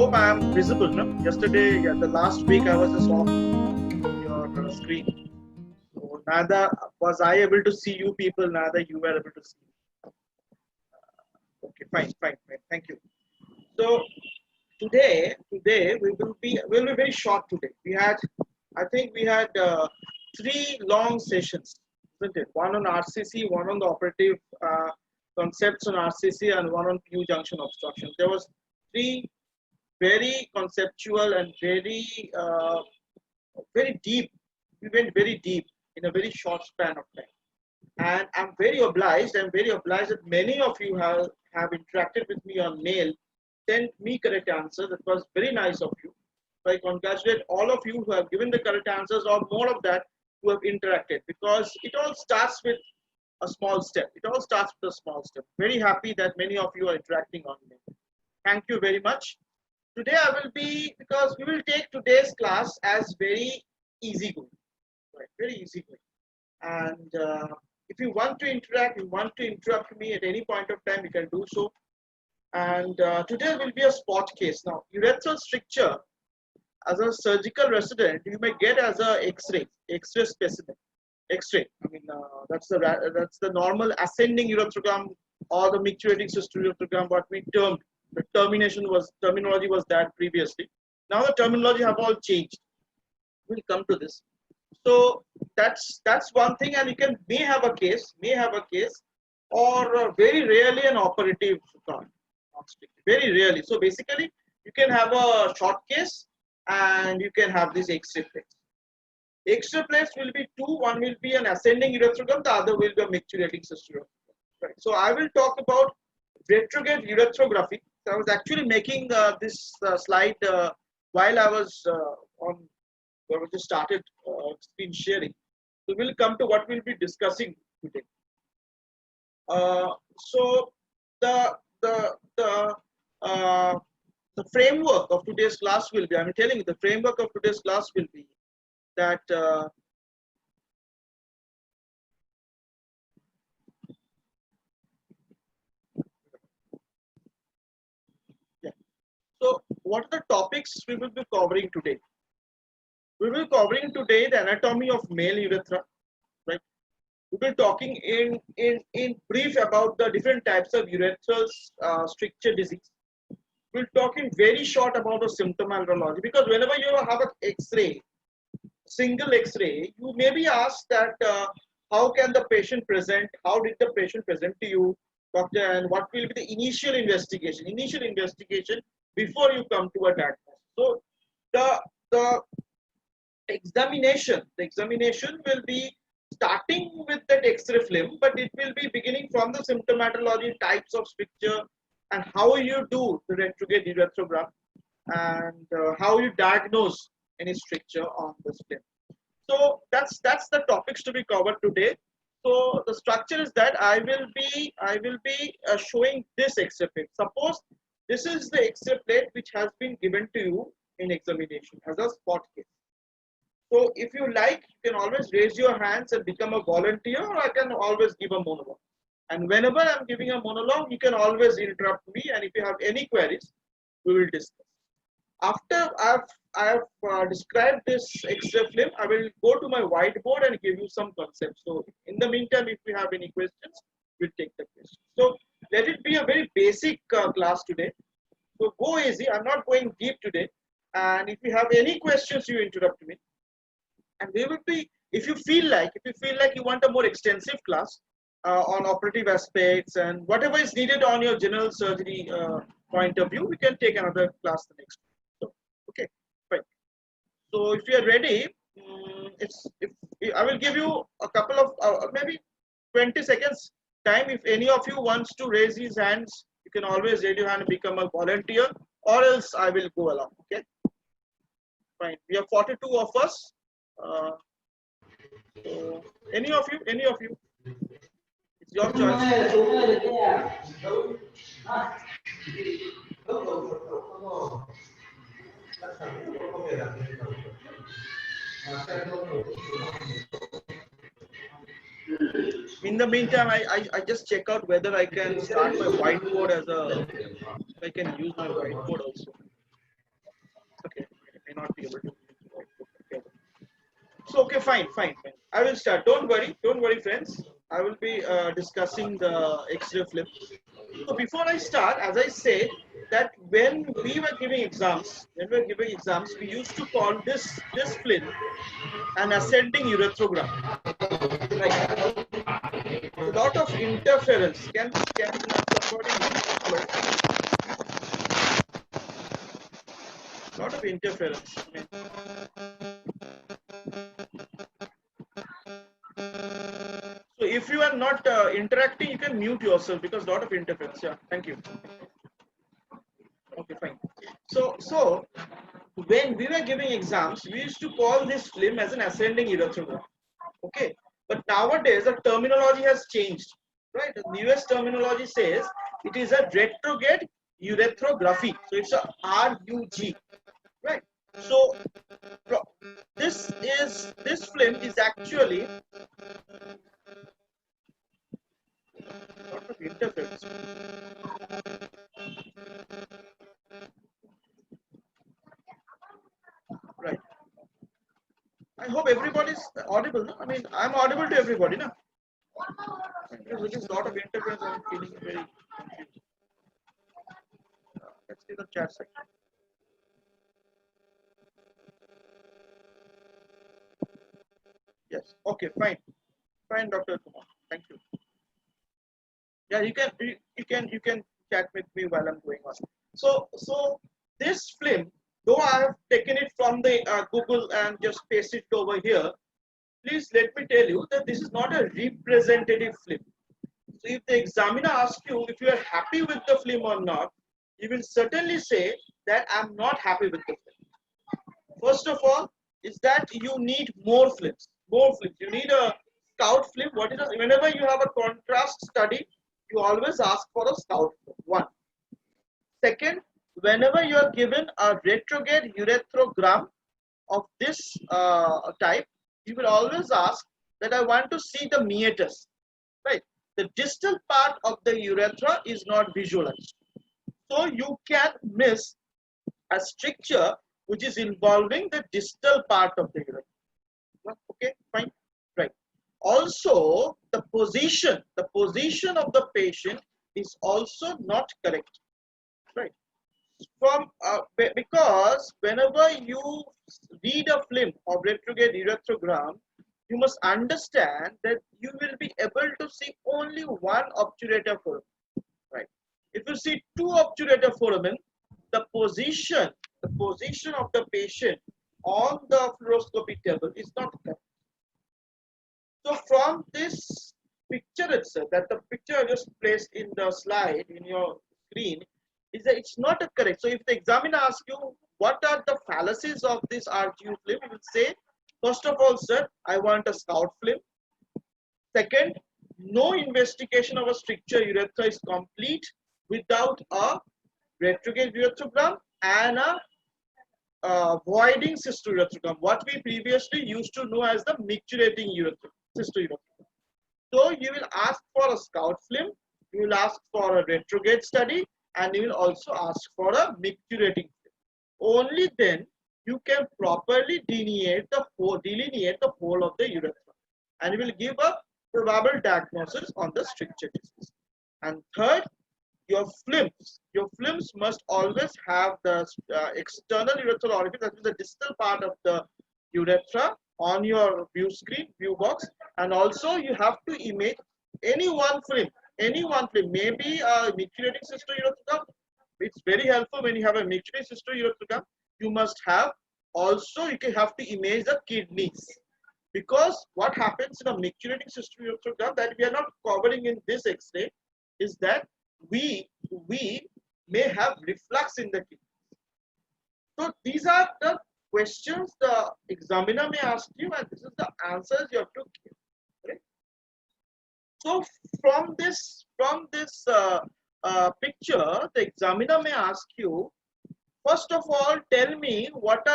hope I am visible. No? Yesterday, the last week I was just off your screen. So neither was I able to see you people, neither you were able to see me. Okay, fine. Thank you. So today we'll be very short today. I think we had 3 long sessions, isn't it? One on RCC, one on the operative concepts on RCC, and one on Q junction obstruction. There was 3 very conceptual and very deep. We went very deep in a very short span of time. And I'm very obliged that many of you have interacted with me on mail, sent me correct answers. It was very nice of you. So I congratulate all of you who have given the correct answers, or more of that, who have interacted, because it all starts with a small step. Very happy that many of you are interacting on mail. Thank you very much. Today because we will take today's class as very easygoing, right? Very easygoing. And if you want to interact, you want to interrupt me at any point of time, you can do so. And today will be a spot case. Now, urethral stricture, as a surgical resident, you may get as a X-ray specimen. X-ray. I mean, that's the normal ascending ureterogram or the micturating cyst ureterogram, what we termed. The terminology was that previously. Now the terminology have all changed. We'll come to this. So that's one thing, and you may have a case, or very rarely an operative card. Very rarely. So basically, you can have a short case, and you can have this X-ray plates. X-ray plates will be 2. One will be an ascending ureterogram, the other will be a micturating cyst ureterogram. Right. So I will talk about retrograde ureterography. So I was actually making this slide while I was just started screen sharing. So we'll come to what we'll be discussing today. So the framework of today's class will be, I'm telling you, the framework of today's class will be that so what are the topics we will be covering today? We will be covering today the anatomy of male urethra, right? We will be talking in brief about the different types of urethral stricture disease. We'll talk in very short about the symptomatology, because whenever you have an X-ray, single X-ray, you may be asked that how can the patient present? How did the patient present to you, doctor? And what will be the initial investigation? Before you come to a diagnosis. So the examination will be starting with that X-ray film, but it will be beginning from the symptomatology, types of stricture, and how you do the retrograde urethrogram, and how you diagnose any stricture on this film. So that's the topics to be covered today. So the structure is that I will be showing this X-ray plate. Suppose this is the X-ray plate which has been given to you in examination as a spot case. So if you like, you can always raise your hands and become a volunteer, or I can always give a monologue. And whenever I'm giving a monologue, you can always interrupt me, and if you have any queries, we will discuss. After I have described this X-ray film, I will go to my whiteboard and give you some concepts. So in the meantime, if you have any questions, we'll take the questions. So let it be a very basic class today. So go easy. I'm not going deep today. And if you have any questions, you interrupt me. And we will be, if you feel like you want a more extensive class on operative aspects and whatever is needed on your general surgery point of view, we can take another class the next week. So, okay, fine. So if you are ready, I will give you a couple of maybe 20 seconds time. If any of you wants to raise his hands, you can always raise your hand and become a volunteer, or else I will go along. Okay, fine. We have 42 of us. So any of you, it's your choice. In the meantime, I just check out whether I can start my whiteboard as a, I can use my whiteboard also. not be able to. So okay, fine. I will start. Don't worry, friends. I will be discussing the X-ray flip. So before I start, as I said, that when we were giving exams, we used to call this film an ascending uretrogram. Right. A lot of interference. Can somebody? A lot of interference. So if you are not interacting, you can mute yourself because a lot of interference. Yeah, thank you. Okay, fine. So when we were giving exams, we used to call this film as an ascending uretrogram. Okay, but nowadays the terminology has changed. Right, the US terminology says it is a retrograde ureterography. So it's a RUG. Right. So this film is actually lot of interference. Right. I hope everybody is audible. No? I mean, I'm audible to everybody, no? Because there is a lot of interference. I'm feeling very confused. Let's see the chat section. Yes. Okay. Fine. Fine, Dr. Kumar. Thank you. Yeah, you can chat with me while I'm going on. So this film, though I have taken it from the Google and just pasted it over here, please let me tell you that this is not a representative film. So if the examiner asks you if you are happy with the film or not, you will certainly say that I'm not happy with the film. First of all, is that you need more films. You need a scout film. What is it? Whenever you have a contrast study, you always ask for a scout film. One. Second, whenever you are given a retrograde ureterogram of this type, you will always ask that I want to see the meatus. Right. The distal part of the urethra is not visualized. So you can miss a stricture which is involving the distal part of the urethra. Okay, fine. Right. Also, the position of the patient is also not correct. Right. Because whenever you read a film of retrograde ureterogram, you must understand that you will be able to see only one obturator foramen. Right. If you see two obturator foramen, the position of the patient on the fluoroscopy table is not correct. So from this picture itself, that the picture I just placed in the slide in your screen, is that it's not correct. So if the examiner asks you what are the fallacies of this RGU film, you will say, first of all, sir, I want a scout film. Second, no investigation of a stricture urethra is complete without a retrograde ureterogram and a voiding cystourethrogram, what we previously used to know as the micturating cystourethrogram. So you will ask for a scout film, you will ask for a retrograde study, and you will also ask for a micturating film. Only then you can properly delineate the whole of the urethra, and you will give a probable diagnosis on the stricture disease. And third, your films must always have the external urethral orifice, that is the distal part of the urethra, on your view box, and also you have to image any one film, maybe a micturating cystourethrogram. It's very helpful when you have a micturating cystourethrogram. You must have also, you can have to image the kidneys, because what happens in a micturating cystourethrogram that we are not covering in this X-ray is that we may have reflux in the kidneys. So these are the questions the examiner may ask you, and this is the answers you have to give. Right? So from this picture, the examiner may ask you, first of all, tell me what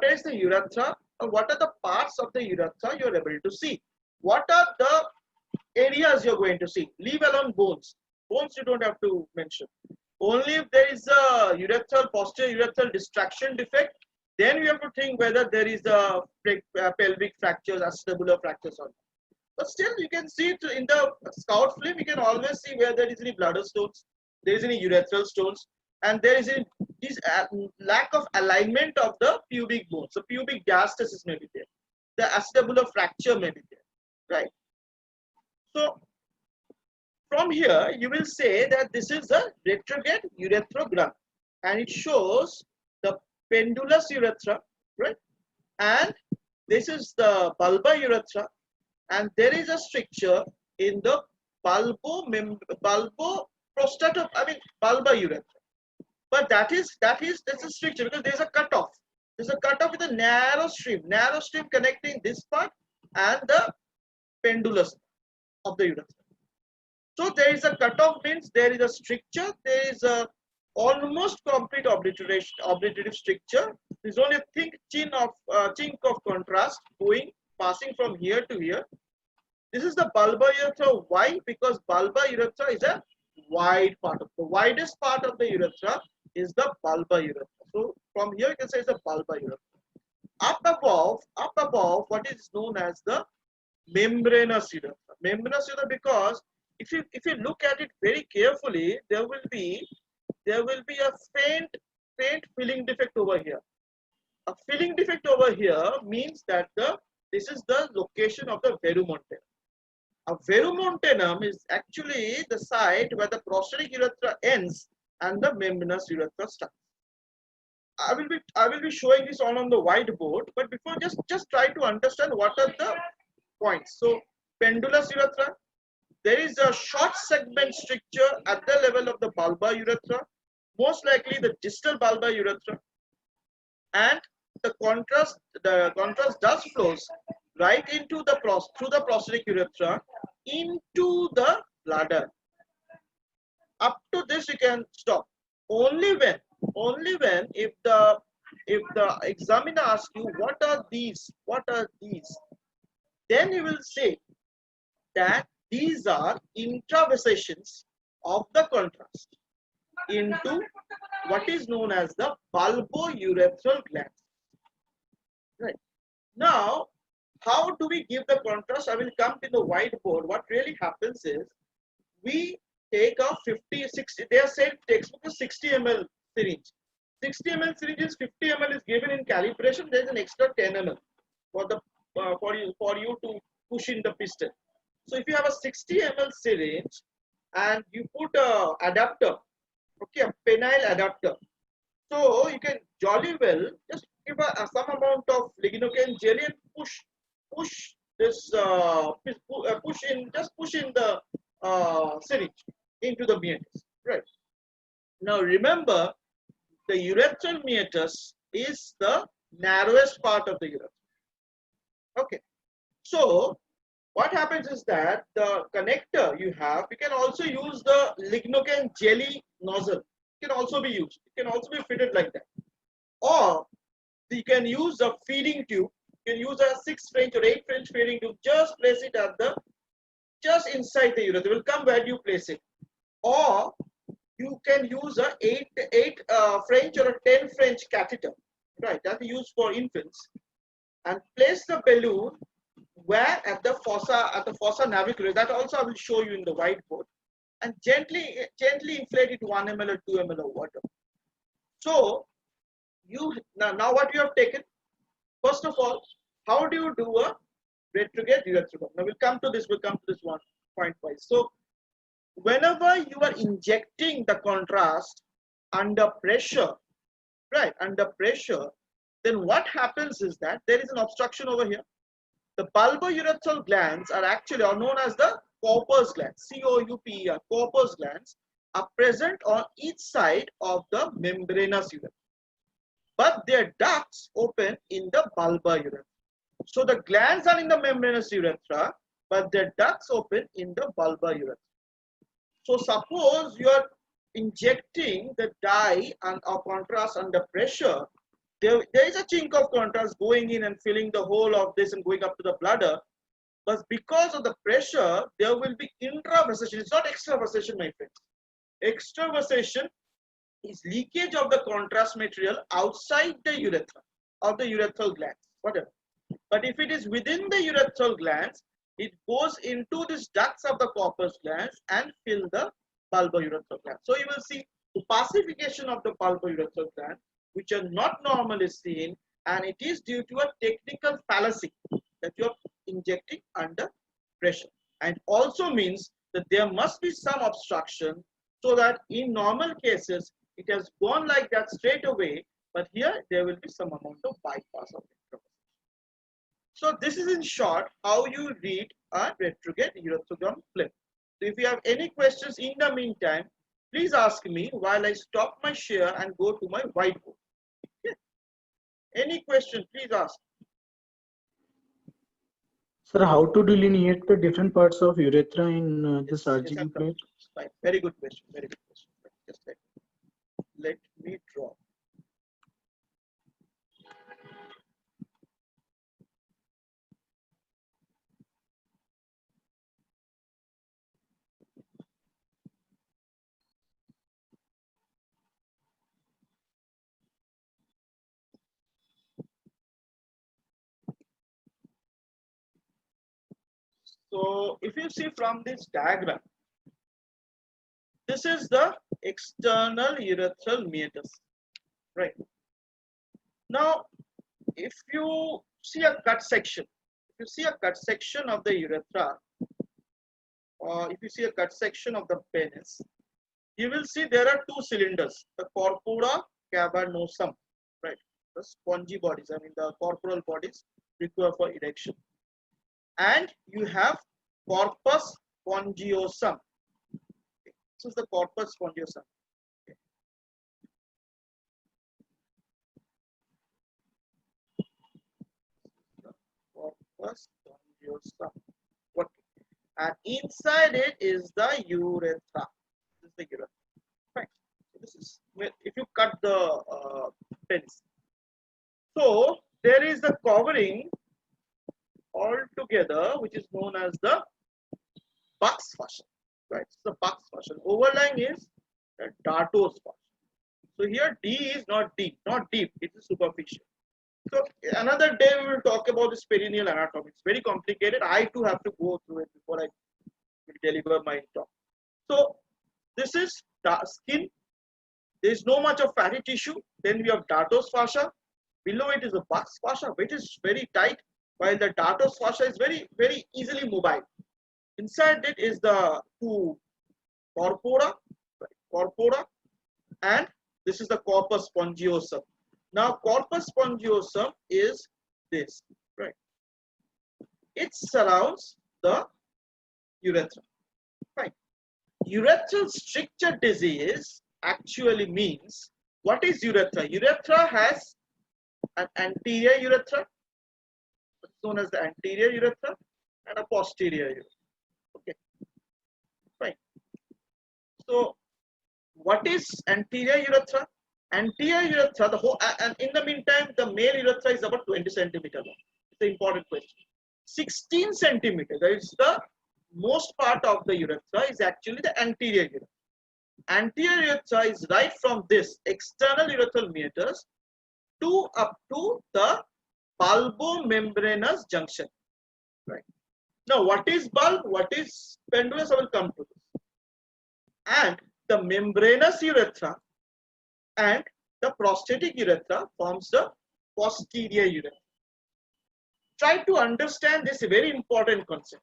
is the urethra, or what are the parts of the urethra you are able to see. What are the areas you are going to see? Leave alone bones. Bones you don't have to mention. Only if there is a posterior urethral distraction defect, Then we have to think whether there is a pelvic fractures, acetabular fractures or not. But still, you can see it in the scout film. You can always see where there is any bladder stones, there is any urethral stones, and there is a this lack of alignment of the pubic bone. So pubic diastasis may be there. The acetabular fracture may be there, right? So from here, you will say that this is a retrograde urethrogram, and it shows the pendulous urethra, right? And this is the bulbar urethra, and there is a stricture in the bulbar urethra. But that's a stricture because there's a cutoff. There's a cutoff with a narrow stream connecting this part and the pendulous of the urethra. So there is a cutoff, means there is a stricture, there is a almost complete obliterative stricture. There's only a thin chink of contrast passing from here to here. This is the bulbar urethra. Why? Because bulbar urethra is a wide part of the widest part of the urethra is the bulbar urethra. So from here you can say it's a bulbar urethra. Up above, what is known as the membranous urethra. Membranous urethra because if you look at it very carefully, there will be a faint filling defect over here. A filling defect over here means that this is the location of the verumontanum. A verumontanum is actually the site where the prosthetic urethra ends and the membranous urethra starts. I will be showing this on the whiteboard, but before just try to understand what are the points. So pendulous urethra, there is a short segment stricture at the level of the bulbar urethra, most likely the distal bulbar urethra, and the contrast does flows right into the through the prosthetic urethra into the bladder. Up to this you can stop. Only when if the examiner asks you what are these, then you will say that these are intravascations of the contrast into what is known as the bulbourethral gland. Right. Now, how do we give the contrast? I will come to the whiteboard. What really happens is we take a 60, they are said textbook is 60 ml syringe. 60 ml syringe is 50 ml is given in calibration. There is an extra 10 ml for the for you to push in the piston. So if you have a 60 ml syringe and you put a adapter, okay, a penile adapter, so you can jolly well just give some amount of lignocaine jelly and push this push in the syringe into the meatus, right? Now remember, the urethral meatus is the narrowest part of the urethra. Okay, so what happens is that the connector you have, you can also use the lignocaine jelly nozzle. It can also be used. It can also be fitted like that. Or you can use a feeding tube. You can use a 6 French or 8 French feeding tube. Just place it at just inside the urethra. It will come where you place it. Or you can use a 8 French or a 10 French catheter. Right, that is used for infants. And place the balloon where at the fossa navicular. That also I will show you in the whiteboard. And gently inflate it 1 ml or 2 ml of water. So you now what you have taken, first of all, how do you do a retrograde urethrogram? Now we'll come to this one point wise. So whenever you are injecting the contrast under pressure, right, then what happens is that there is an obstruction over here. The bulbourethral glands are known as the Cooper's glands, C-O-U-P-E-R, Cooper's glands are present on each side of the membranous urethra. But their ducts open in the bulbar urethra. So the glands are in the membranous urethra, but their ducts open in the bulbar urethra. So suppose you are injecting the dye or contrast under pressure, there is a chink of contrast going in and filling the whole of this and going up to the bladder. But because of the pressure, there will be intravasation. It's not extravasation, my friends. Extravasation is leakage of the contrast material outside the urethra. of the urethral glands, whatever. But if it is within the urethral glands, it goes into these ducts of the corpus glands and fill the bulbourethral gland. So you will see opacification of the bulbourethral gland, which are not normally seen, and it is due to a technical fallacy that you are injecting under pressure, and also means that there must be some obstruction, so that in normal cases it has gone like that straight away, but here there will be some amount of bypass of it. So this is in short how you read a retrograde urethrogram film. So if you have any questions in the meantime, please ask me while I stop my share and go to my whiteboard. Okay. Any question, please ask. Sir, how to delineate the different parts of urethra in the surgical plate? Fine. Very good question. Very good question. Just let me draw. So if you see from this diagram, this is the external urethral meatus, right? Now, if you see a cut section, of the urethra, or if you see a cut section of the penis, you will see there are two cylinders, the corpora cavernosum, right? The spongy bodies, I mean the corporal bodies require for erection. And you have corpus spongiosum. Okay. This is the corpus spongiosum. Okay. The corpus spongiosum. Okay. And inside it is the urethra. This is the urethra. Right. So this is if you cut the penis. So there is the covering all together, which is known as the Buck's fascia, right? So the Buck's fascia. Overlying is the Darto's fascia. So here D is not deep, it is superficial. So another day we will talk about this perineal anatomy. It's very complicated. I too have to go through it before I will deliver my talk. So this is skin. There is no much of fatty tissue. Then we have Darto's fascia. Below it is the Buck's fascia, which is very tight, while the Darto's fascia is very, very easily mobile. Inside it is the two corpora, and this is the corpus spongiosum. Now, corpus spongiosum is this, right? It surrounds the urethra, right? Urethral stricture disease actually means, what is urethra? Urethra has an anterior urethra, known as the anterior urethra, and a posterior urethra. Okay, fine. So, what is anterior urethra? Anterior urethra, the whole, and in the meantime, the male urethra is about 20 centimeter long. It's an important question. 16 centimeter, that is the most part of the urethra, is actually the anterior urethra. Anterior urethra is right from this external urethral meatus to up to the bulbomembranous junction, right? Now, what is bulb? What is pendulous? I will come to this. And the membranous urethra and the prostatic urethra forms the posterior urethra. Try to understand this very important concept.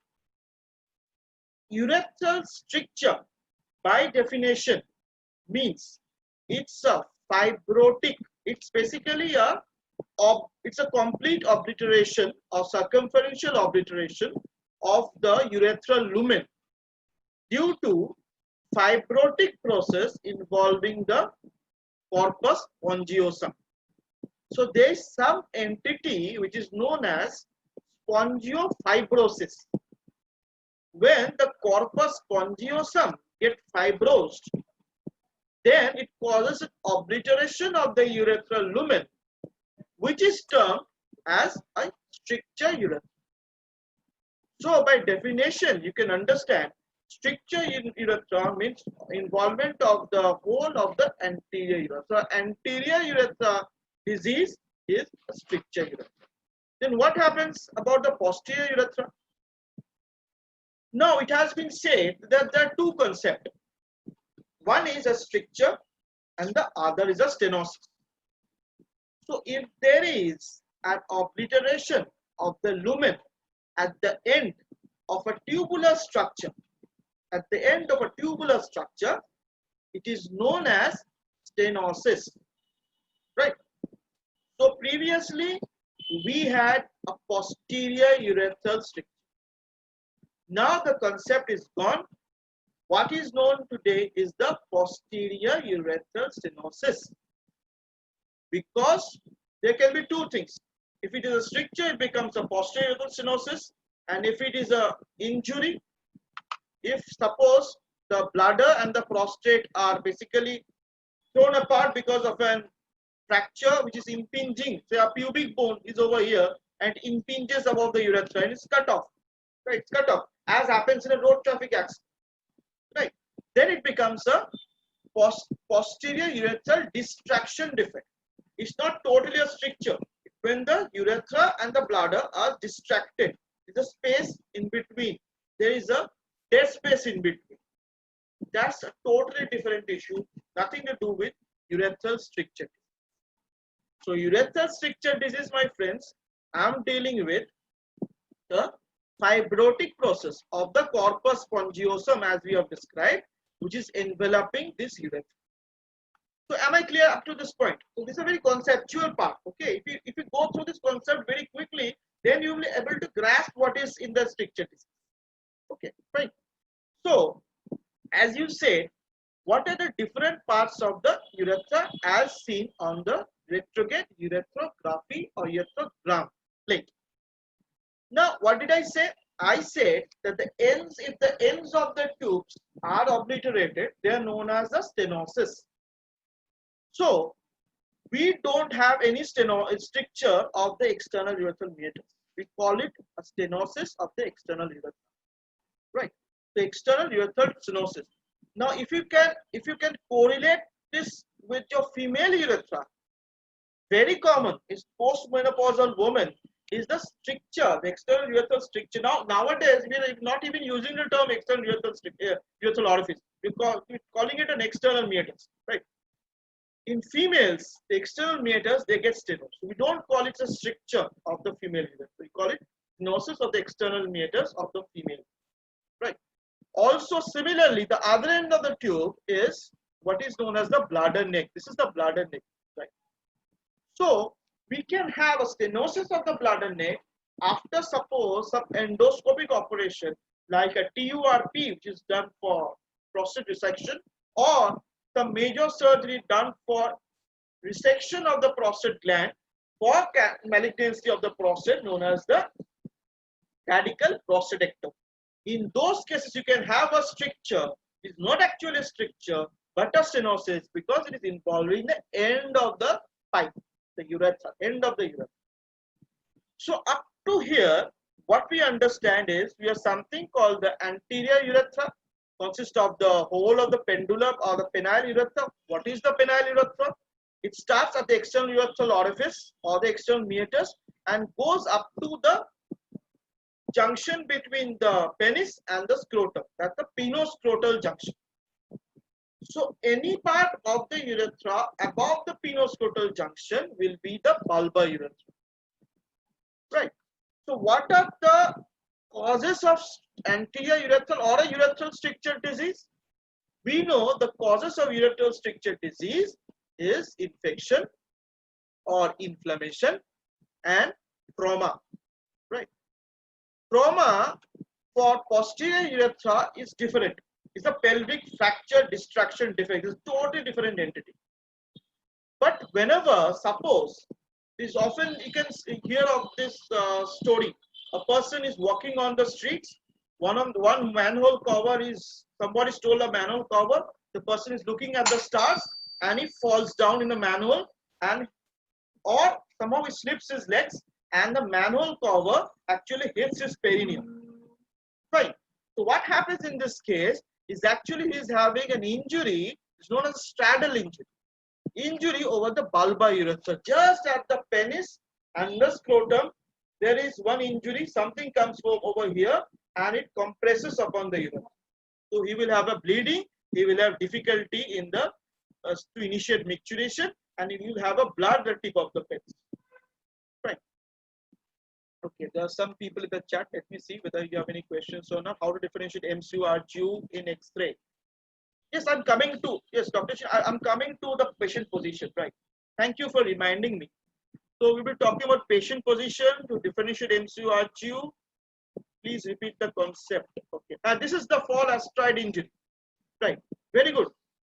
Urethral stricture, by definition, means it's a fibrotic. It's basically it's a complete obliteration or circumferential obliteration of the urethral lumen due to fibrotic process involving the corpus spongiosum. So there is some entity which is known as spongiofibrosis. When the corpus spongiosum gets fibrosed, then it causes an obliteration of the urethral lumen, which is termed as a stricture urethra. So by definition, you can understand stricture in urethra means involvement of the whole of the anterior urethra. So anterior urethra disease is a stricture urethra. Then what happens about the posterior urethra? Now it has been said that there are two concepts. One is a stricture and the other is a stenosis. So if there is an obliteration of the lumen at the end of a tubular structure, it is known as stenosis, right? So previously we had a posterior urethral stricture. Now the concept is gone. What is known today is the posterior urethral stenosis. Because there can be two things. If it is a stricture, it becomes a posterior urethral stenosis, and if it is a injury, if suppose the bladder and the prostate are basically torn apart because of an fracture which is impinging, say a pubic bone is over here and impinges above the urethra and it's cut off, right? It's cut off, as happens in a road traffic accident, right? Then it becomes a posterior urethral distraction defect. It's not totally a stricture. When the urethra and the bladder are distracted, there's a space in between. There is a dead space in between. That's a totally different issue. Nothing to do with urethral stricture. So urethral stricture disease, my friends, I'm dealing with the fibrotic process of the corpus spongiosum as we have described, which is enveloping this urethra. So am I clear up to this point? So this is a very conceptual part. Okay, if you go through this concept very quickly, then you will be able to grasp what is in the stricture disease. Okay, fine. So as you said, what are the different parts of the urethra as seen on the retrograde ureterography or ureterogram plate? Now, what did I say? I said that if the ends of the tubes are obliterated, they are known as the stenosis. So we don't have any stricture of the external urethral meatus. We call it a stenosis of the external urethra, right? The external urethral stenosis. Now, if you can correlate this with your female urethra, very common is postmenopausal woman is the stricture, the external urethral stricture. Nowadays we are not even using the term external urethral orifice. We're calling it an external meatus, right? In females, the external meatus, they get stenosis. We don't call it a stricture of the female urethra. We call it stenosis of the external meatus of the female, right? Also, similarly, the other end of the tube is what is known as the bladder neck. This is the bladder neck, right? So we can have a stenosis of the bladder neck after suppose some endoscopic operation like a TURP, which is done for prostate resection, or some major surgery done for resection of the prostate gland for malignancy of the prostate known as the radical prostatectomy. In those cases, you can have a stricture. It's not actually a stricture, but a stenosis because it is involving the end of the pipe, the urethra, end of the urethra. So up to here, what we understand is we have something called the anterior urethra, consists of the whole of the pendulum or the penile urethra. What is the penile urethra? It starts at the external urethral orifice or the external meatus and goes up to the junction between the penis and the scrotum. That's the penoscrotal junction. So any part of the urethra above the penoscrotal junction will be the bulbar urethra, right? So what are the causes of anterior urethral or a urethral stricture disease? We know the causes of urethral stricture disease is infection or inflammation and trauma, right? Trauma for posterior urethra is different. It's a pelvic fracture distraction defect. It's a totally different entity. But whenever, suppose, this often you can hear of this story. A person is walking on the streets. One manhole cover is, somebody stole a manhole cover. The person is looking at the stars and he falls down in the manhole, and or somehow he slips his legs and the manhole cover actually hits his perineum. Right. So what happens in this case is actually he is having an injury. It's known as a straddle injury. injury over the bulbar urethra. Just at the penis and the scrotum, there is one injury. Something comes from over here and it compresses upon the urethra. So he will have a bleeding. He will have difficulty in the to initiate micturition, and he will have a blood at the tip of the penis. Right. Okay, there are some people in the chat. Let me see whether you have any questions or not. How to differentiate MCU, RGU in X-ray? Yes, I'm coming to. Yes, Dr. I'm coming to the patient position. Right. Thank you for reminding me. So we will be talking about patient position to differentiate MCU, RGU. Please repeat the concept. Okay. And this is the fall astride injury. Right. Very good.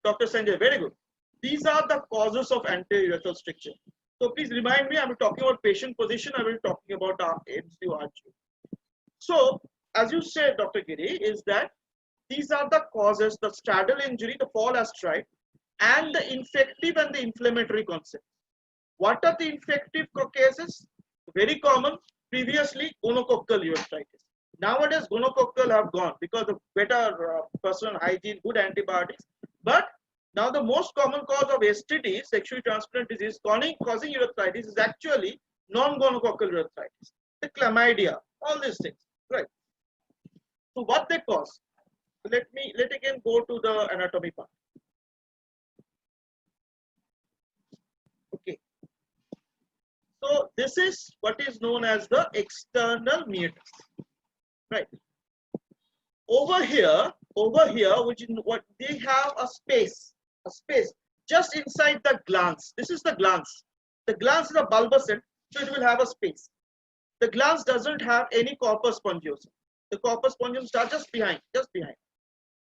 Dr. Sanjay, very good. These are the causes of anterior urethral stricture. So please remind me, I'm talking about patient position, I will be talking about MCU, RGU. So as you said, Dr. Giri, is that these are the causes, the straddle injury, the fall astride, and the infective and the inflammatory concept. What are the infective cases? Very common, previously gonococcal urethritis. Nowadays gonococcal have gone because of better personal hygiene, good antibiotics. But now the most common cause of STD, sexually transmitted disease, causing urethritis is actually non-gonococcal urethritis. The chlamydia, all these things, right? So what they cause? Let again go to the anatomy part. Okay. So this is what is known as the external meatus, right? Over here, which is what they have a space just inside the glans. This is the glans. The glans is a bulbous end, so it will have a space. The glans doesn't have any corpus spongiosum. The corpus spongiosum starts just behind.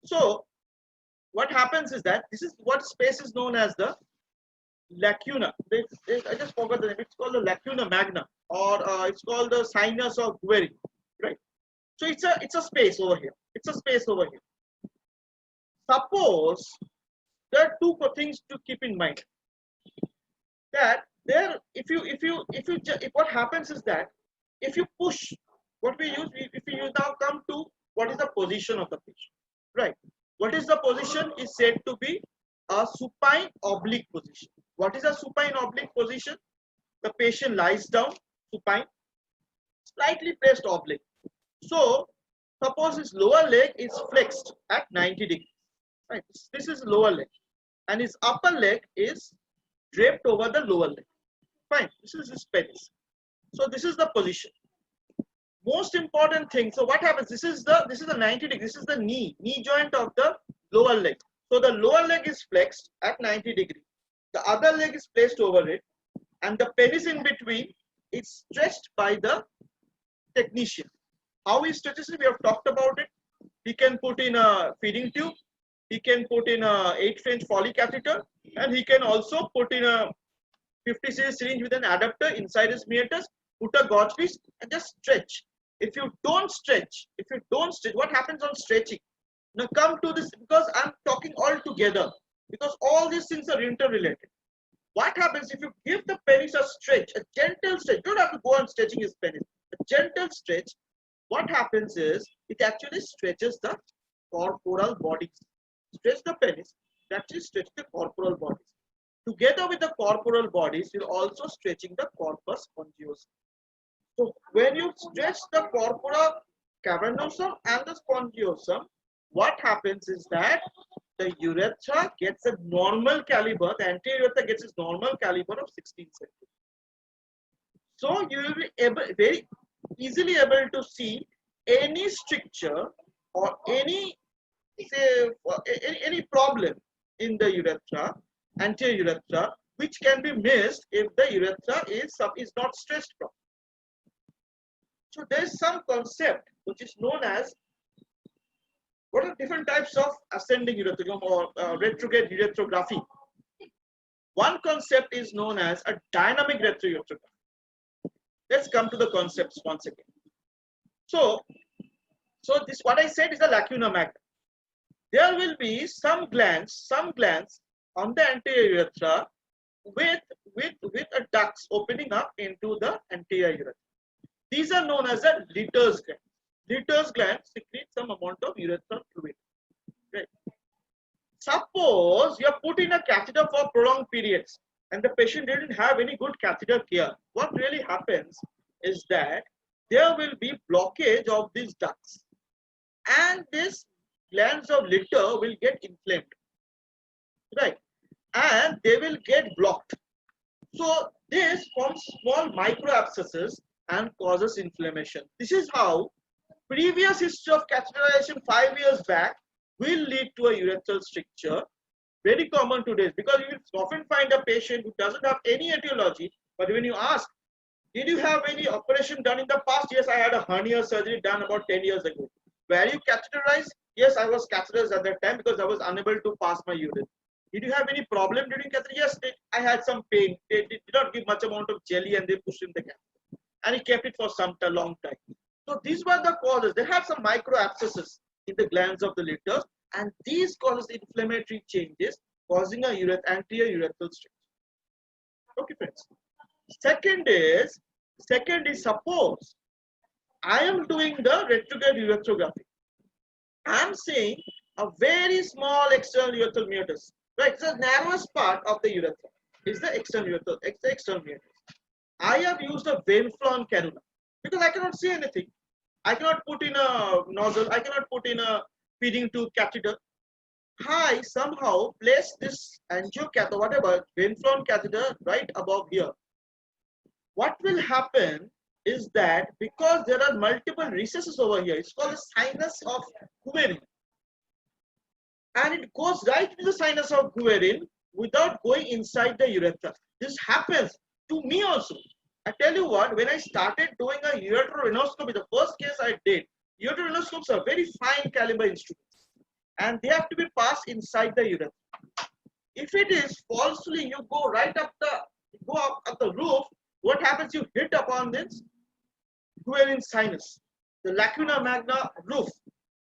So what happens is that this is what space is known as the lacuna. I just forgot the name. It's called the lacuna magna, or it's called the sinus of Gueri, right? So it's a space over here. It's a space over here. Suppose there are two things to keep in mind. That there, if what happens is that if you push, what we use, if you now come to what is the position of the patient, right? What is the position is said to be a supine oblique position. What is a supine oblique position? The patient lies down supine, slightly placed oblique. So suppose his lower leg is flexed at 90 degrees. Right? This is lower leg, and his upper leg is draped over the lower leg. Fine. This is his penis. So this is the position. Most important thing. So what happens? This is the 90 degrees. This is the knee joint of the lower leg. So the lower leg is flexed at 90 degrees. The other leg is placed over it, and the penis in between is stretched by the technician. How he stretches it, we have talked about it. He can put in a feeding tube. He can put in a 8-French Foley catheter, and he can also put in a 50cc syringe with an adapter inside his meatus, put a gauge piece, and just stretch. If you don't stretch, what happens on stretching? Now come to this, because I'm talking all together, because all these things are interrelated. What happens if you give the penis a stretch, a gentle stretch? You don't have to go on stretching his penis. A gentle stretch. What happens is it actually stretches the corporal bodies. Stretch the penis, it actually stretches the corporal bodies. Together with the corporal bodies, you're also stretching the corpus spongiosum. So when you stretch the corpora cavernosum and the spongiosum, what happens is that the urethra gets a normal caliber, the anterior urethra gets its normal caliber of 16 centimeters. So you will be very easily able to see any stricture or any problem in the urethra, anterior urethra, which can be missed if the urethra is not stretched properly. So there is some concept which is known as, what are different types of ascending urethra or retrograde ureterography. One concept is known as a dynamic retrography. Let's come to the concepts once again. So this, what I said, is a lacuna magna. There will be some glands on the anterior urethra with a ducts opening up into the anterior urethra. These are known as a Litter's gland. Litter's gland secretes some amount of urethral fluid. Right. Suppose you are put in a catheter for prolonged periods and the patient didn't have any good catheter care. What really happens is that there will be blockage of these ducts and this glands of litter will get inflamed, right? And they will get blocked. So this forms small micro abscesses and causes inflammation. This is how previous history of catheterization 5 years back will lead to a urethral stricture. Very common today because you will often find a patient who doesn't have any etiology, but when you ask, did you have any operation done in the past? Yes, I had a hernia surgery done about 10 years ago. Were you catheterized? Yes, I was catheterized at that time because I was unable to pass my urine. Did you have any problem during catheter? Yes, I had some pain. They did not give much amount of jelly and they pushed in the catheter. And he kept it for some long time. So these were the causes. They had some micro abscesses in the glands of the litters and these causes inflammatory changes causing a anterior urethral stricture. Okay, friends. Second is suppose I am doing the retrograde ureterography. I am seeing a very small external urethral meatus. Right, the narrowest part of the urethra is the external meatus. I have used a vein flow cannula because I cannot see anything. I cannot put in a nozzle. I cannot put in a feeding tube catheter. I somehow place this angiocatheter, whatever, vein flow catheter right above here. What will happen is that because there are multiple recesses over here, it's called a sinus of Guerin. And it goes right into the sinus of Guerin without going inside the urethra. This happens to me also. I tell you what, when I started doing a uretral endoscopy, the first case I did, uretral endoscopes are very fine caliber instruments and they have to be passed inside the urethra. If it is falsely, you go right up the roof, what happens? You hit upon this Guerin sinus, the lacuna magna roof,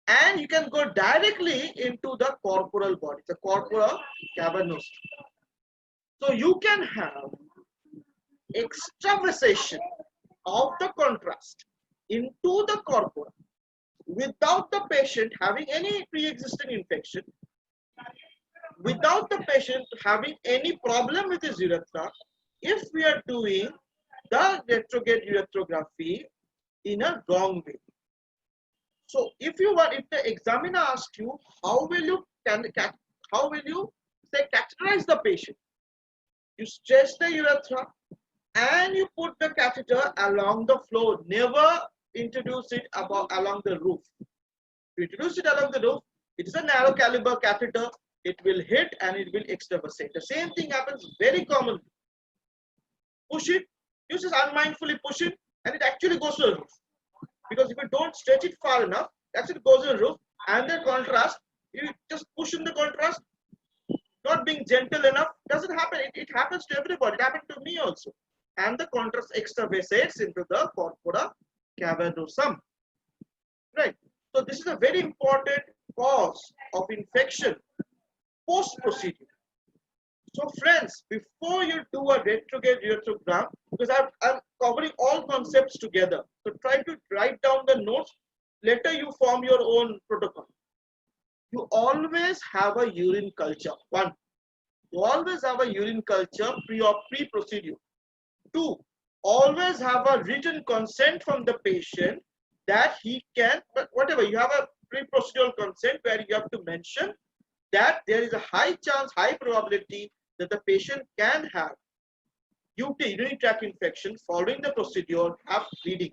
and you can go directly into the corporal body, the corpora cavernosa. So you can have extravasation of the contrast into the corpora without the patient having any pre-existing infection, without the patient having any problem with his urethra, if we are doing the retrograde ureterography in a wrong way. So if the examiner asks you, how will you say catheterize the patient? You stretch the urethra and you put the catheter along the floor. Never introduce it along the roof. If you introduce it along the roof, it is a narrow caliber catheter. It will hit and it will extravasate. The same thing happens very commonly. Push it, you just unmindfully push it and it actually goes to the roof. Because if you don't stretch it far enough, it actually goes to the roof and the contrast, you just push in the contrast, not being gentle enough, doesn't happen. It happens to everybody. It happened to me also. And the contrast extravasates into the corpora cavernosum. Right. So this is a very important cause of infection post-procedure. So friends, before you do a retrograde ureterogram, because I'm covering all concepts together, so try to write down the notes, later you form your own protocol. You always have a urine culture. 1. You always have a urine culture pre-procedure. 2. Always have a written consent from the patient that he can, but whatever, you have a pre-procedural consent where you have to mention that there is a high chance, high probability that the patient can have urinary tract infection following the procedure, have bleeding.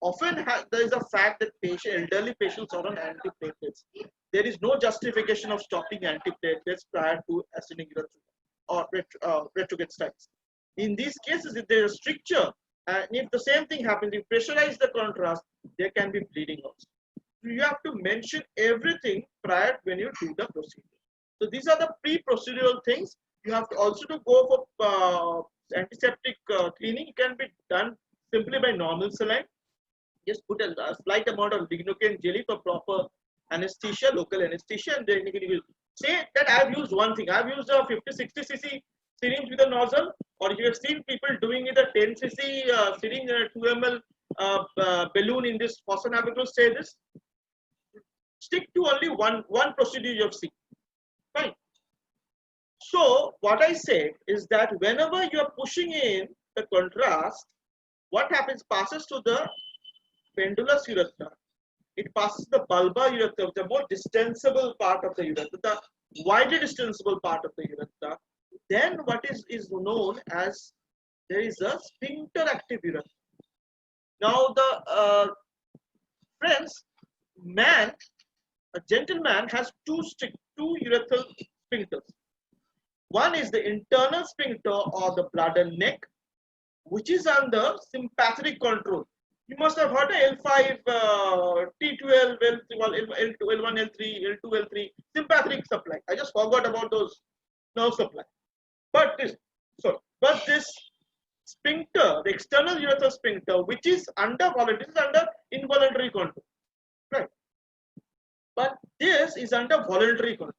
Often there is a fact that elderly patients are on antiplatelets. There is no justification of stopping antiplatelets prior to ascending or retrograde styles. In these cases, if there is a stricture, and if the same thing happens, you pressurize the contrast, there can be bleeding also. You have to mention everything prior when you do the procedure. So these are the pre-procedural things. You have to also to go for antiseptic cleaning. It can be done simply by normal saline. Just put a slight amount of lignocaine jelly for proper anesthesia, local anesthesia, and then you will say that I have used one thing. I have used a 50-60 cc syringe with a nozzle, or you have seen people doing it a 10 cc syringe and a 2 ml balloon in this phosphonavicular. Say this. Stick to only one procedure you have seen. Fine. So what I said is that whenever you are pushing in the contrast, what happens passes to the pendulous urethra. It passes the bulbar urethra, the more distensible part of the urethra, the widely distensible part of the urethra. Then what is known as there is a sphincter active urethra. Now the friends, man, a gentleman has two urethral sphincters. One is the internal sphincter or the bladder neck, which is under sympathetic control. You must have heard of L5, T12, L2, L1, L3, L2, L3, sympathetic supply. I just forgot about those nerve supply. But this sphincter, the external urethral sphincter, which is under involuntary control, right? But this is under voluntary control.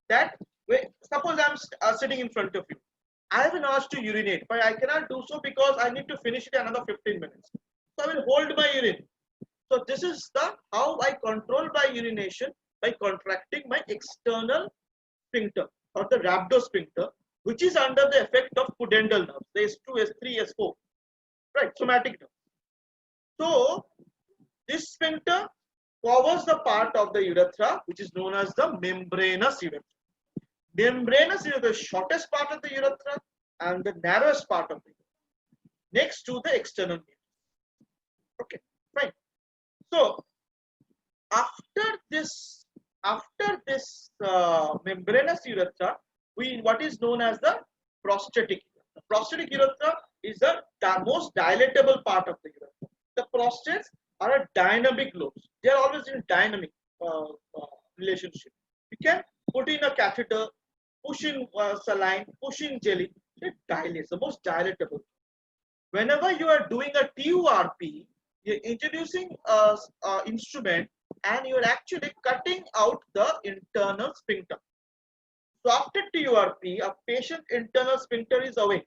That way, suppose I'm sitting in front of you. I have an urge to urinate, but I cannot do so because I need to finish it in another 15 minutes. So I will hold my urine. So this is the how I control my urination by contracting my external sphincter or the rhabdosphincter, which is under the effect of pudendal nerves, the S2, S3, S4, right? Somatic nerves. So this sphincter covers the part of the urethra which is known as the membranous urethra. Membranous is the shortest part of the urethra and the narrowest part of the urethra, next to the external urethra. Okay, fine. So after this membranous urethra, what is known as the prosthetic urethra. Prosthetic urethra is the most dilatable part of the urethra. The prostates are a dynamic lobes. They are always in dynamic relationship. You can put in a catheter, push in saline, push in jelly. It dilates, the most dilatable. Whenever you are doing a TURP, you're introducing a instrument and you're actually cutting out the internal sphincter. So after TURP, a patient's internal sphincter is away.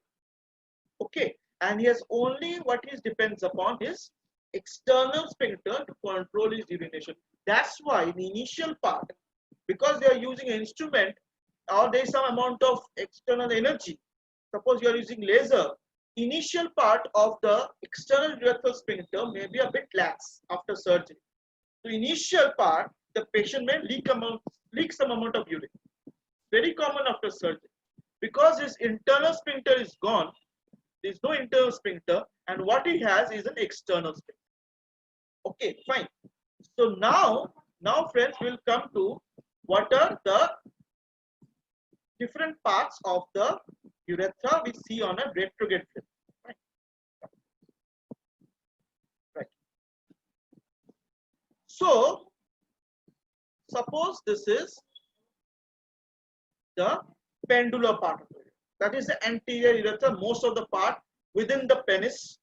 Okay, and he has only what he depends upon is external sphincter to control his urination. That's why in the initial part, because they are using an instrument or there is some amount of external energy, suppose you are using laser, initial part of the external urethral sphincter may be a bit lax after surgery. So initial part, the patient may leak some amount of urine. Very common after surgery. Because his internal sphincter is gone, there is no internal sphincter, and what he has is an external sphincter. Okay, fine. So now friends, we'll come to what are the different parts of the urethra we see on a retrograde film. Right. So suppose this is the pendular part of it. That is the anterior urethra, most of the part within the penis,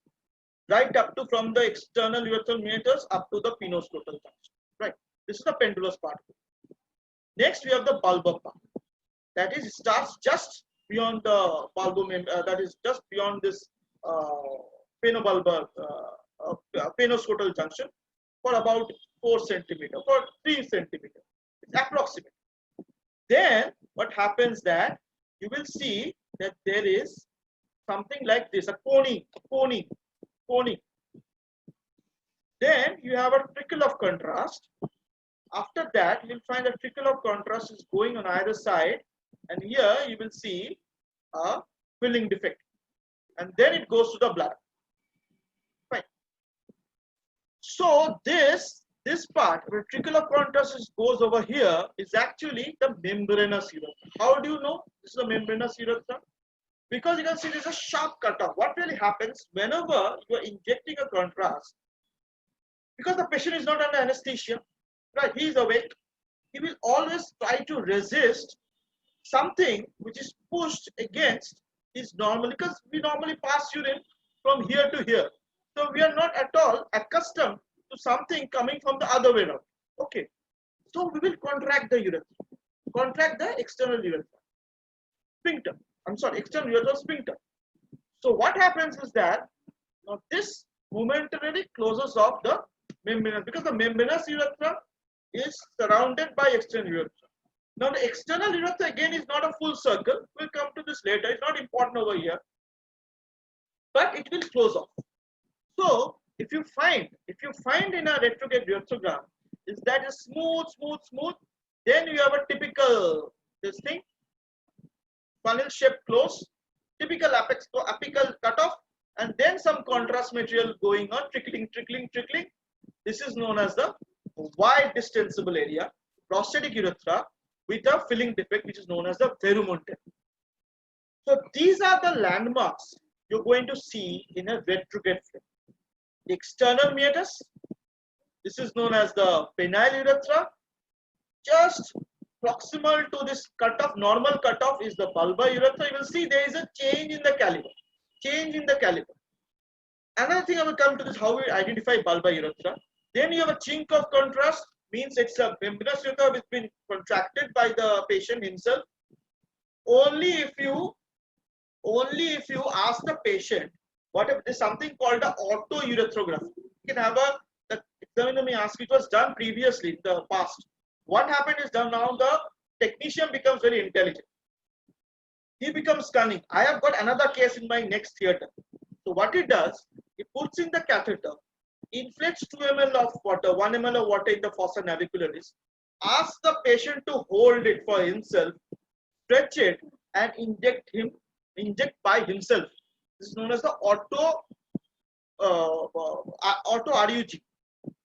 right up to from the external urethral meatus up to the penoscrotal junction. Right. This is the pendulous part. Next, we have the bulbar part. That is, it starts just beyond the that is just beyond this penobulbar penoscrotal junction for about 4 centimeter, for 3 centimeter. It's approximate. Then what happens that you will see that there is something like this, a coning. Then you have a trickle of contrast. After that, you will find a trickle of contrast is going on either side, and here you will see a filling defect, and then it goes to the bladder. Fine. So this part where trickle of contrast goes over here is actually the membranous urethra. How do you know this is the membranous urethra? Because you can see there's a sharp cutoff. What really happens whenever you are injecting a contrast, because the patient is not under anesthesia, right? He is awake. He will always try to resist something which is pushed against his normal, because we normally pass urine from here to here. So we are not at all accustomed to something coming from the other way around. Okay. So we will contract the urethra, contract the external urethra sphincter. I'm sorry, external urethral sphincter. So what happens is that now this momentarily closes off the membranous, because the membranous urethra is surrounded by external urethra. Now the external urethra again is not a full circle. We'll come to this later. It's not important over here, but it will close off. So if you find in a retrograde uretrogram is that is smooth, then you have a typical this thing funnel shaped close, typical apical cutoff, and then some contrast material going on, trickling. This is known as the wide distensible area, prosthetic urethra with a filling defect, which is known as the verumontanum. So these are the landmarks you're going to see in a retrograde film. The external meatus, this is known as the penile urethra. Just proximal to this cutoff, normal cutoff is the bulbar urethra. You will see there is a change in the caliber. Another thing I will come to this, how we identify bulbar urethra. Then you have a chink of contrast, means it's a membranous urethra which has been contracted by the patient himself. Only if you ask the patient, what if there's something called the autoureterography. You can have the examiner may ask, it was done previously in the past. What happened is done now, the technician becomes very intelligent. He becomes cunning. I have got another case in my next theater. So what it does, it puts in the catheter, inflates 2 ml of water, 1 ml of water in the fossa navicularis, asks the patient to hold it for himself, stretch it, and inject by himself. This is known as the auto RUG.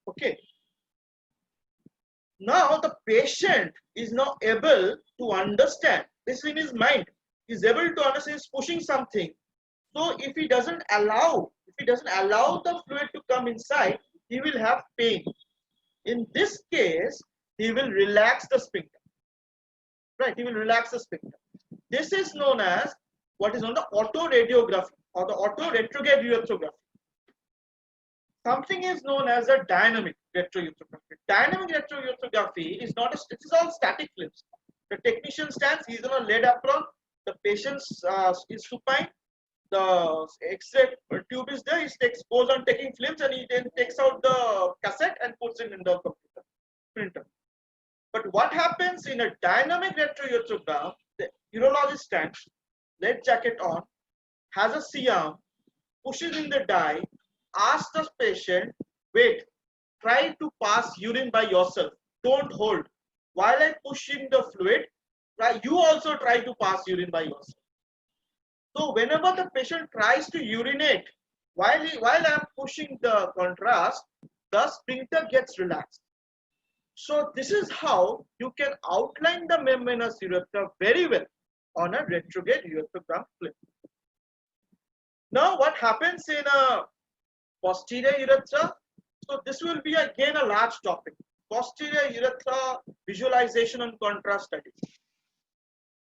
Okay. Now the patient is now able to understand this in his mind. He is able to understand he's pushing something. So if he doesn't allow the fluid to come inside, he will have pain. In this case, he will relax the sphincter. Right? He will relax the sphincter. This is known as what is known as the autoradiography or the auto-retrograde ureterography. Something is known as a dynamic retroureterography. Dynamic retroureterography is not it is all static films. The technician stands, he is on a lead apron, the patient is supine, the X-ray tube is there, he goes on taking films and he then takes out the cassette and puts it in the computer printer. But what happens in a dynamic retroureterogram, the urologist stands, lead jacket on, has a C-arm, pushes in the dye, asks the patient, wait, try to pass urine by yourself, don't hold. While I push in the fluid, you also try to pass urine by yourself. So whenever the patient tries to urinate, while I am pushing the contrast, the sphincter gets relaxed. So this is how you can outline the membranous urethra very well on a retrograde ureterogram film. Now what happens in a posterior urethra? So this will be again a large topic. Posterior urethra visualization and contrast studies.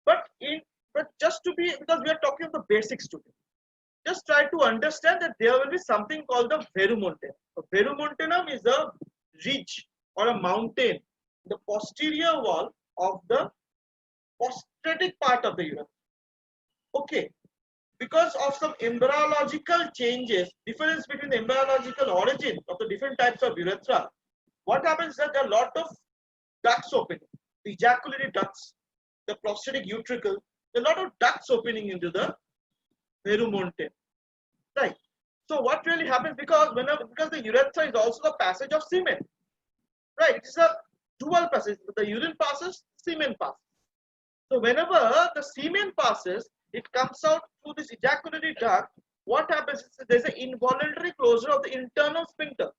But just to be, because we are talking of the basics today, just try to understand that there will be something called the verumontanum. The verumontanum is a ridge or a mountain, the posterior wall of the prosthetic part of the urethra. Okay, because of some embryological changes, difference between the embryological origin of the different types of urethra, what happens is that there are a lot of ducts opening, the ejaculatory ducts, the prosthetic utricle, a lot of ducts opening into the verumontanum, right? So what really happens, because the urethra is also the passage of semen, right? It's a dual passage. The urine passes, semen passes. So whenever the semen passes, it comes out through this ejaculatory duct. What happens is there's an involuntary closure of the internal sphincter.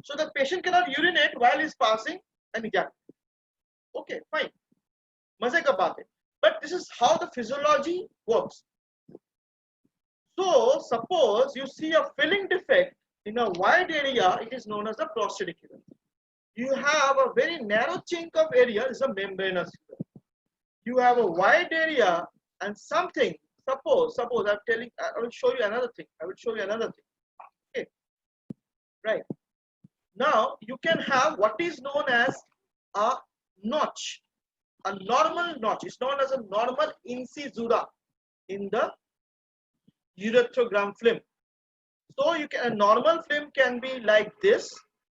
So the patient cannot urinate while he's passing and ejaculate. Okay, fine. Maze ka baat hai. But this is how the physiology works. So suppose you see a filling defect in a wide area, it is known as the prosthetic urethra. You have a very narrow chink of area, is a membranous urethra. You have a wide area and something, suppose I will show you another thing. Okay, right. Now you can have what is known as a notch, a normal notch. It's known as a normal incisura in the ureterogram film. So a normal film can be like this.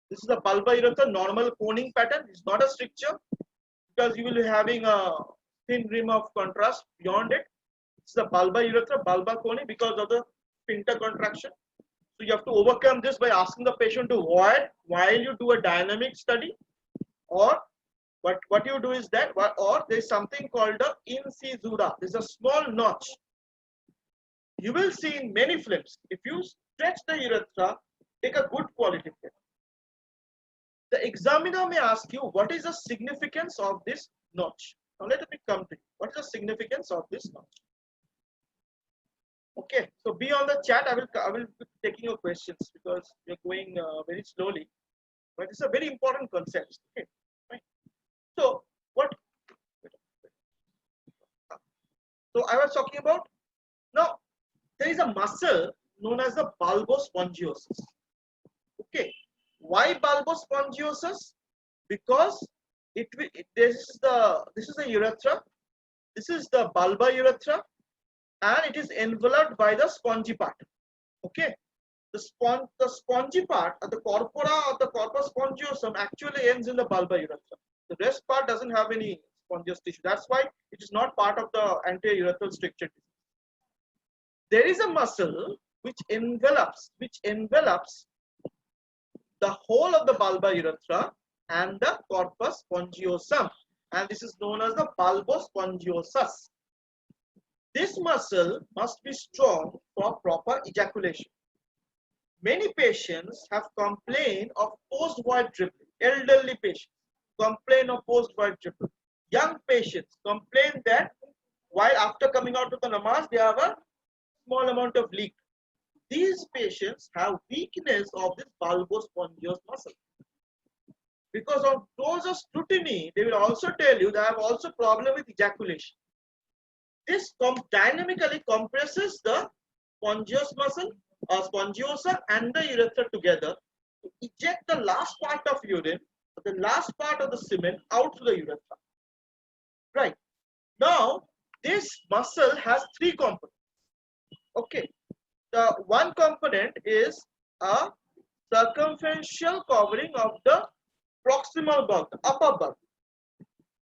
This is a bulbar urethra, normal coning pattern. It's not a stricture. You because you will be having a thin rim of contrast beyond it. It's the bulbar urethra, bulbar cone, because of the sphincter contraction. So you have to overcome this by asking the patient to void while you do a dynamic study, or what you do is that, or there is something called a incisura. There's a small notch. You will see in many films, if you stretch the urethra, take a good quality film. The examiner may ask you, what is the significance of this notch? Now let me come to you. What is the significance of this notch? Okay, so be on the chat. I will be taking your questions because we are going very slowly, but it's a very important concept. Okay, right. So what? So I was talking about, now there is a muscle known as the Bulbospongiosus. Okay, why Bulbospongiosus? Because this is the urethra, this is the bulbar urethra, and it is enveloped by the spongy part. Okay, the spongy part of the corpora of the corpus spongiosum actually ends in the bulbar urethra. The rest part doesn't have any spongious tissue. That's why it is not part of the anterior urethral stricture. There is a muscle which envelops the whole of the bulbar urethra and the corpus spongiosum, and this is known as the bulbospongiosus. This muscle must be strong for proper ejaculation. Many patients have complained of post-void dribbling. Elderly patients complain of post-void dribbling. Young patients complain that while after coming out of the namaz, they have a small amount of leak. These patients have weakness of this bulbospongious muscle. Because of closer scrutiny, they will also tell you they have also problem with ejaculation. This dynamically compresses the spongious muscle, spongiosa and the urethra together to eject the last part of urine, the last part of the semen out to the urethra. Right. Now, this muscle has three components. Okay. The one component is a circumferential covering of the proximal bulb, the upper bulb.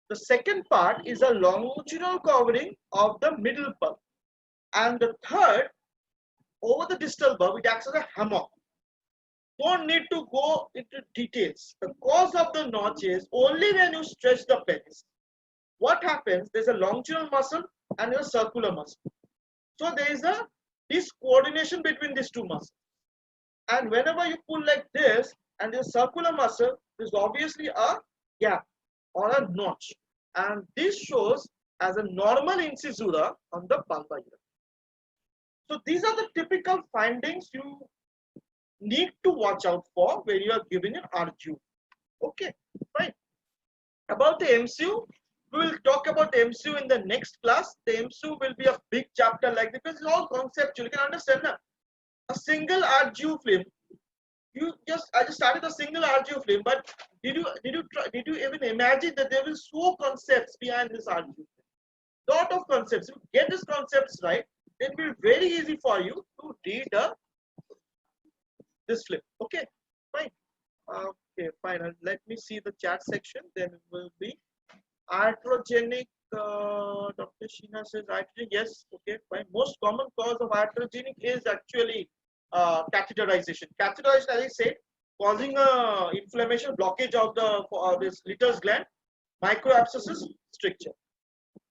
The second part is a longitudinal covering of the middle bulb. And the third, over the distal bulb, it acts as a hammock. Don't need to go into details. The cause of the notch is only when you stretch the pelvis. What happens? There's a longitudinal muscle and a circular muscle. So there is a discoordination between these two muscles. And whenever you pull like this and there's a circular muscle, there's obviously a gap or a notch. And this shows as a normal incisura on the bulbar urethra. So these are the typical findings you need to watch out for when you are giving an RGU. Okay, fine. About the MCU, we will talk about the MCU in the next class. The MCU will be a big chapter like this because it's all conceptual. You can understand that. A single RGU film. I just started a single RGU film, but did you even imagine that there will so concepts behind this RGU film? Lot of concepts. If you get these concepts right, then it will be very easy for you to read this film. Okay, fine. Okay, fine. Let me see the chat section. Then it will be Hydrogenic. Dr. Sheena says hydrogenic. Yes. Okay, fine. Most common cause of hydrogenic is actually catheterization. Catheterization, as I said, causing a inflammation, blockage of the this Litter's gland, microabscesses, stricture.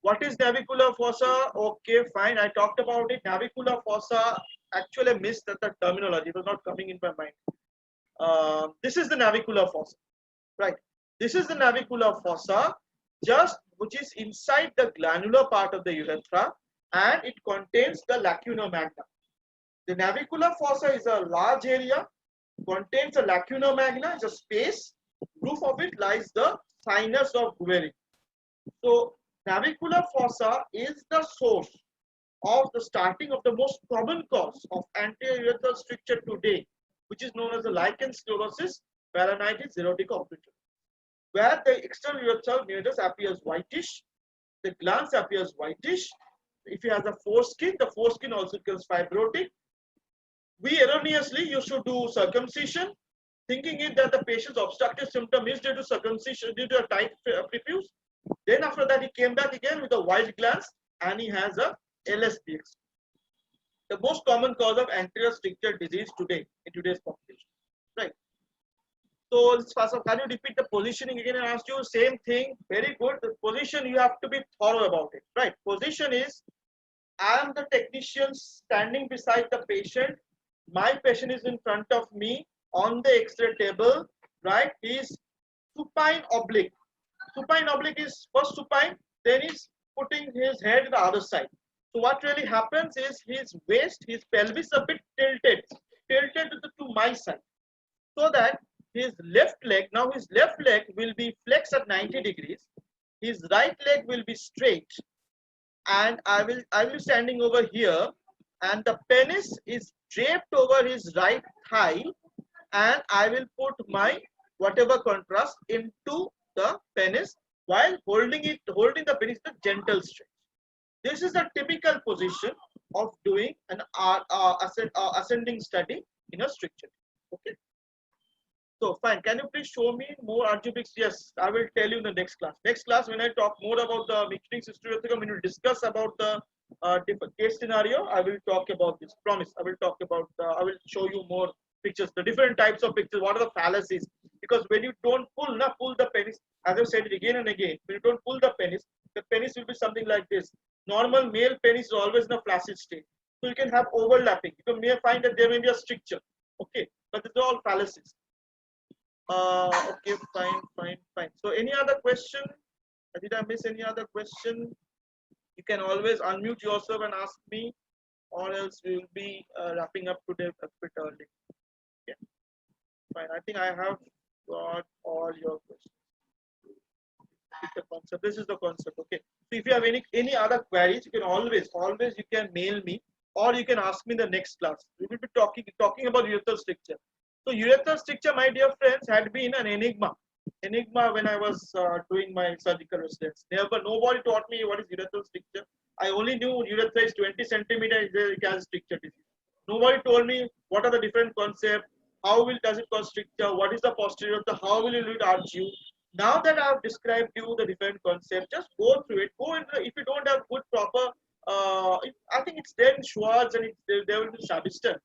What is navicular fossa? Okay, fine. I talked about it. Navicular fossa. Actually, I missed the terminology. It was not coming in my mind. This is the navicular fossa, right? This is the navicular fossa, which is inside the glandular part of the urethra, and it contains the lacuna magna. The navicular fossa is a large area, contains a lacuna magna, it's a space. Roof of it lies the sinus of Bulgarian. So navicular fossa is the source of the starting of the most common cause of anterior urethral stricture today, which is known as the lichen sclerosis, Balanitis, xerotic obliteration, where the external urethral mucus appears whitish, the glans appears whitish. If he has a foreskin, the foreskin also becomes fibrotic. We erroneously used to do circumcision, thinking it that the patient's obstructive symptom is due to circumcision, due to a tight prepuce. Then after that, he came back again with a white glands and he has a LSPX. The most common cause of anterior stricture disease today in today's population, right? So can you repeat the positioning again? I asked you same thing. Very good. The position you have to be thorough about it, right? Position is I am the technician standing beside the patient. My patient is in front of me on the X-ray table, right? He is supine oblique. Supine oblique is first supine, then he's putting his head to the other side. So what really happens is his waist, his pelvis a bit tilted to my side, so that his left leg, now his left leg will be flexed at 90 degrees, his right leg will be straight, and I will be standing over here, and the penis is draped over his right thigh, and I will put my whatever contrast into the penis while holding the penis the gentle stretch. This is a typical position of doing an ascending study in a stricture. Okay. So fine. Can you please show me more RGBs? Yes, I will tell you in the next class. Next class, when I talk more about the mixing cystourethra, when we discuss about the different case scenario, I will talk about this. Promise. I will talk about. I will show you more pictures, the different types of pictures. What are the fallacies? Because when you don't pull the penis, as I've said it again and again, when you don't pull the penis will be something like this. Normal male penis is always in a flaccid state. So you can have overlapping. You may find that there may be a stricture. Okay, but these are all fallacies. Okay, fine. So any other question? Did I miss any other question? You can always unmute yourself and ask me, or else we will be wrapping up today a bit early. Okay, fine. I think I have got all your questions. The concept. This is the concept. Okay. So if you have any other queries, you can always you can mail me, or you can ask me in the next class. We will be talking about urethral stricture. So urethral stricture, my dear friends, had been an enigma when I was doing my surgical residence. Nobody taught me what is urethral stricture. I only knew urethra is 20 centimeters, it has stricture disease. Nobody told me what are the different concepts, does it cause stricture, what is the posterior urethra, how will it arch you. Now that I have described you the different concepts, just go through it. Go into if you don't have good proper, I think it's there in Schwartz and there will be Shabiston.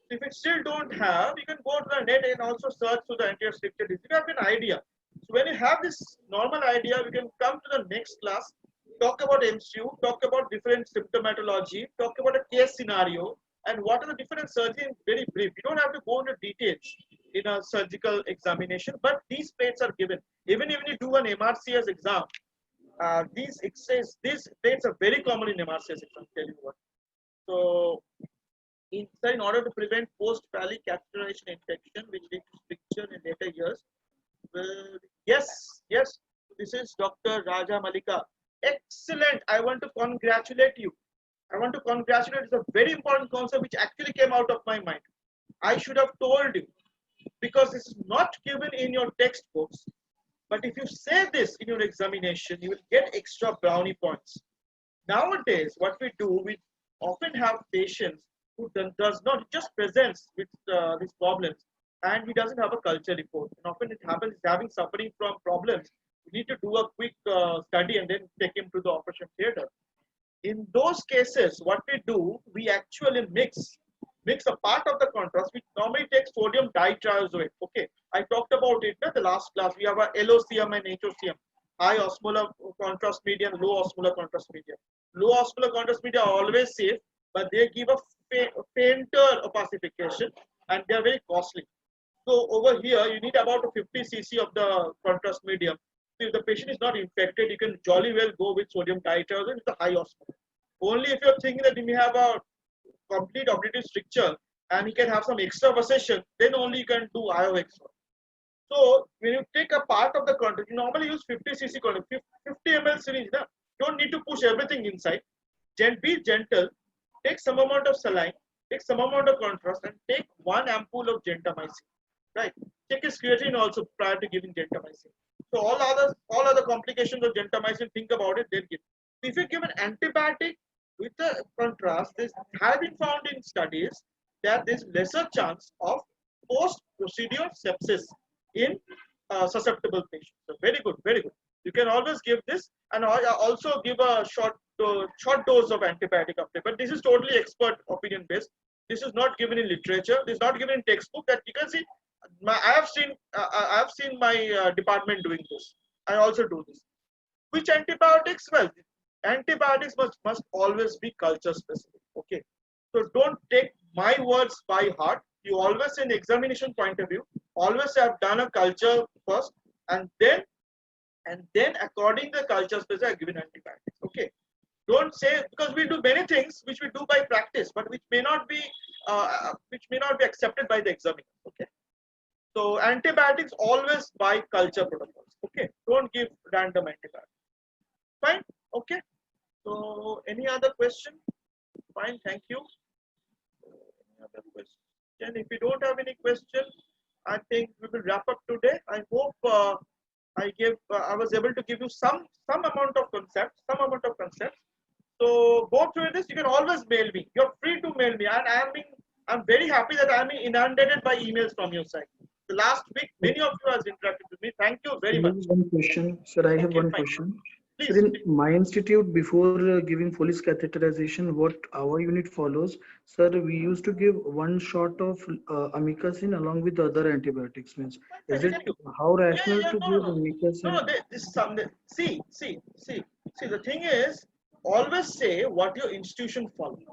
If you still don't have, you can go to the net and also search for the anterior stricture disease. You have an idea. So when you have this normal idea, we can come to the next class, talk about MCU, talk about different symptomatology, talk about a case scenario, and what are the different surgery in very brief. You don't have to go into details in a surgical examination, but these plates are given. Even if you do an MRCS exam, these plates are very common in MRCS exam, tell you what. So, in order to prevent post-phallic capsular infection, which leads to stricture in later years. Well, yes, this is Dr. Raja Malika. Excellent. I want to congratulate you. It's a very important concept which actually came out of my mind. I should have told you, because it's not given in your textbooks. But if you say this in your examination, you will get extra brownie points. Nowadays, what we do, we often have patients who does not just presents with these problems, and he doesn't have a culture report. And often it happens he's having suffering from problems. We need to do a quick study and then take him to the operation theater. In those cases, what we do, we actually mix a part of the contrast, which normally takes sodium ditriazolate. Okay, I talked about it in the last class. We have a LOCM and HOCM, high osmolar contrast media and low osmolar contrast media. Low osmolar contrast media are always safe, but they give a fainter opacification and they are very costly. So over here, you need about 50 cc of the contrast medium. So if the patient is not infected, you can jolly well go with sodium ditriazolate with the high osmolar. Only if you're thinking that you may have a complete obliterative stricture and he can have some extra vessation, then only you can do IOX. So when you take a part of the contrast, you normally use 50 cc contrast, 50 ml syringe. You don't need to push everything inside. Be gentle. Take some amount of saline, take some amount of contrast, and take 1 ampoule of gentamicin. Right? Check his creatinine also prior to giving gentamicin. So all other complications of gentamicin, think about it, then give. If you give an antibiotic with the contrast, this has been found in studies that there's lesser chance of post-procedure sepsis in susceptible patients. So very good, very good. You can always give this, and also give a short dose of antibiotic uptake. But this is totally expert opinion based. This is not given in literature. This is not given in textbook. That you can see, I have seen my department doing this. I also do this. Which antibiotics? Well, antibiotics must always be culture specific. Okay, so don't take my words by heart. You always, in examination point of view, always have done a culture first, and then according to the culture specific, I given antibiotics. Okay, don't say, because we do many things which we do by practice, but which may not be accepted by the examiner. Okay, so antibiotics always by culture protocols. Okay, don't give random antibiotics. Fine. Okay. So any other question? Fine. Thank you. Any other question? If you don't have any question, I think we will wrap up today. I hope I was able to give you some amount of concepts. So go through this. You can always mail me. You're free to mail me, and I'm very happy that I'm inundated by emails from your side. The last week, many of you has interacted with me. Thank you very much. One question, sir. I have one fine. question. Please. Sir, in my institute, before giving Foley's catheterization, what our unit follows, sir, we used to give one shot of amikacin along with other antibiotics. Means, is it how rational to give amikacin? No, this is something. See. The thing is, always say what your institution follows.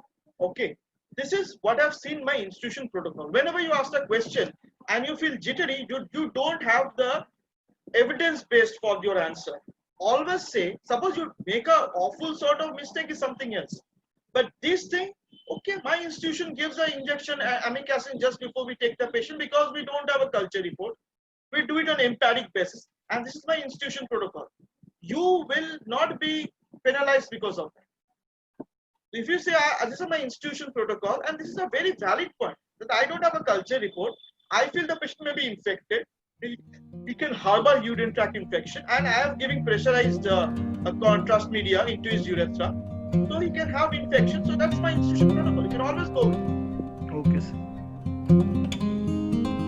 Okay, this is what I've seen my institution protocol. Whenever you ask a question and you feel jittery, you don't have the evidence based for your answer. Always say, suppose you make a awful sort of mistake is something else. But this thing, okay, my institution gives an injection amikacin just before we take the patient because we don't have a culture report. We do it on empiric basis, and this is my institution protocol. You will not be penalized because of that. If you say, this is my institution protocol, and this is a very valid point, that I don't have a culture report, I feel the patient may be infected, he can harbor urinary tract infection, and I am giving pressurized contrast media into his urethra, so he can have infection. So that's my institution protocol. You can always go with it. Okay, sir.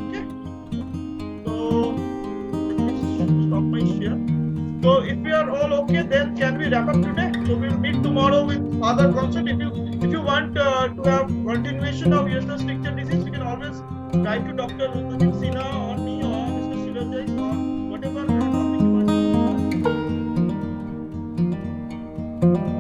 Okay. So let me stop my share. So if we are all okay, then can we wrap up today? So we will meet tomorrow with further concept. If you want to have continuation of urethral stricture disease, you can always write to Dr. Sina or me or Mr. Shilajai or whatever topic you want.